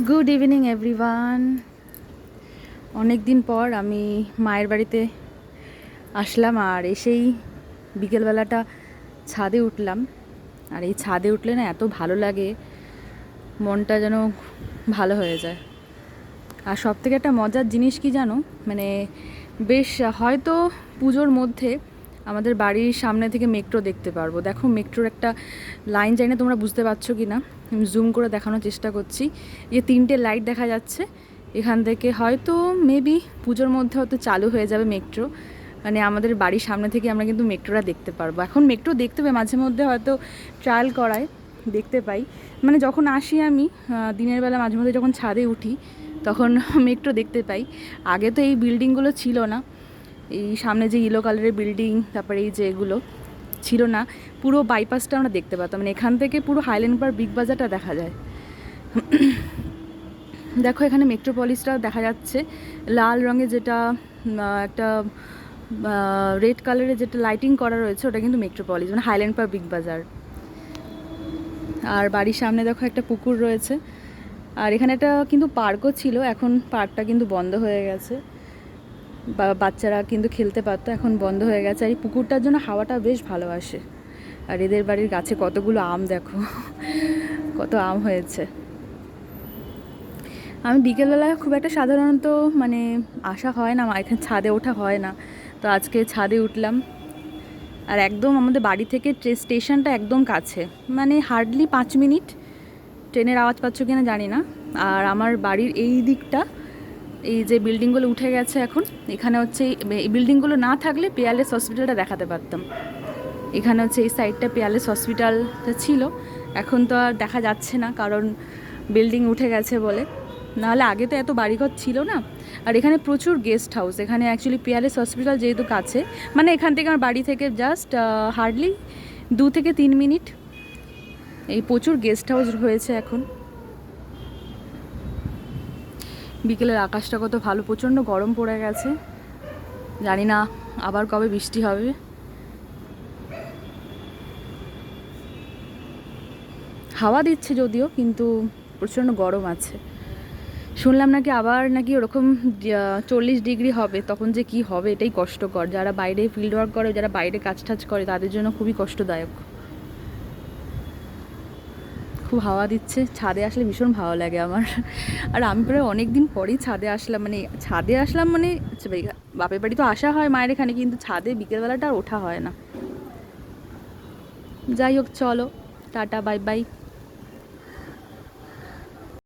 Good evening everyone. অনেক দিন পর আমি মায়ের বাড়িতে আসলাম আর এসেই বিকেলবেলাটা ছাদে উঠলাম। আর এই ছাদে উঠলে না এত ভালো লাগে, মনটা যেন ভালো হয়ে যায়। আর সব থেকে একটা মজার জিনিস কি জানো, মানে বেশ হয়তো পুজোর মধ্যে আমাদের বাড়ির সামনে থেকে মেট্রো দেখতে পারবো। দেখো মেট্রোর একটা লাইন, জানি না তোমরা বুঝতে পারছো কি না, আমি জুম করে দেখানোর চেষ্টা করছি। এই 3টে লাইট দেখা যাচ্ছে এখান থেকে, হয়তো মেবি পুজোর মধ্যে হয়তো চালু হয়ে যাবে মেট্রো। মানে আমাদের বাড়ির সামনে থেকে আমরা কিন্তু মেট্রোটা দেখতে পারবো। এখন মেট্রো দেখতে পাই মাঝে মধ্যে, হয়তো ট্রায়াল করায় দেখতে পাই। মানে যখন আসি আমি দিনের বেলা মাঝে মধ্যে যখন ছাদে উঠি তখন মেট্রো দেখতে পাই। আগে তো এই বিল্ডিংগুলো ছিল না, এই সামনে যে ইয়েলো কালারের বিল্ডিং, তারপরে এই যে এগুলো ছিল না, পুরো বাইপাসটা আমরা দেখতে পাতাম। মানে এখান থেকে পুরো হাইল্যান্ড পার্ক বিগ বাজারটা দেখা যায়। দেখো এখানে মেট্রোপলিসটাও দেখা যাচ্ছে, লাল রঙের যেটা একটা রেড কালারের যেটা লাইটিং করা রয়েছে ওটা কিন্তু মেট্রোপলিস, মানে হাইল্যান্ড পার্ক বিগ বাজার। আর বাড়ির সামনে দেখো একটা পুকুর রয়েছে। আর এখানে একটা কিন্তু পার্কও ছিল, এখন পার্কটা কিন্তু বন্ধ হয়ে গেছে। বাচ্চারা কিন্তু খেলতে পারতো, এখন বন্ধ হয়ে গেছে। আর এই পুকুরটার জন্য হাওয়াটা বেশ ভালো আসে। আর এদের বাড়ির গাছে কতগুলো আম দেখো, কত আম হয়েছে। আমি বিকেলবেলায় খুব একটা সাধারণত মানে আসা হয় না, এখানে ছাদে ওঠা হয় না, তো আজকে ছাদে উঠলাম। আর একদম আমাদের বাড়ি থেকে স্টেশনটা একদম কাছে, মানে হার্ডলি 5 মিনিট। ট্রেনের আওয়াজ পাচ্ছ কিনা জানি না। আর আমার বাড়ির এই দিকটা, এই যে বিল্ডিংগুলো উঠে গেছে এখন, এখানে হচ্ছে এই বিল্ডিংগুলো না থাকলে পিয়ালেস হসপিটালটা দেখাতে পারতাম। এখানে হচ্ছে এই সাইডটা পিয়ালেস হসপিটালটা ছিল, এখন তো আর দেখা যাচ্ছে না কারণ বিল্ডিং উঠে গেছে বলে। নাহলে আগে তো এত বাড়িঘর ছিল না। আর এখানে প্রচুর গেস্ট হাউস, এখানে অ্যাকচুয়ালি পিয়ালেস হসপিটাল যেহেতু কাছে, মানে এখান থেকে আমার বাড়ি থেকে জাস্ট হার্ডলি 2 থেকে 3 মিনিট। এই প্রচুর গেস্ট হাউস হয়েছে এখন। বিকেলের আকাশটা কত ভালো, প্রচণ্ড গরম পড়ে গেছে, জানি না আবার কবে বৃষ্টি হবে। হাওয়া দিচ্ছে যদিও, কিন্তু প্রচণ্ড গরম আছে। শুনলাম নাকি আবার নাকি ওরকম 40 ডিগ্রি হবে, তখন যে কি হবে এটাই কষ্টকর। যারা বাইরে ফিল্ড ওয়ার্ক করে, যারা বাইরে কাজ টাজ করে, তাদের জন্য খুবই কষ্টদায়ক। খুব হাওয়া দিচ্ছে, ছাদে আসলে ভীষণ ভালো লাগে আমার। আর আমি প্রায় অনেক দিন পরেই ছাদে আসলাম, মানে ছাদে আসলাম মানে বাপের বাড়ি তো আসা হয় মায়ের এখানে, কিন্তু ছাদে বিকেলবেলাটা আর ওঠা হয় না। যাই হোক, চলো টাটা, বাই বাই।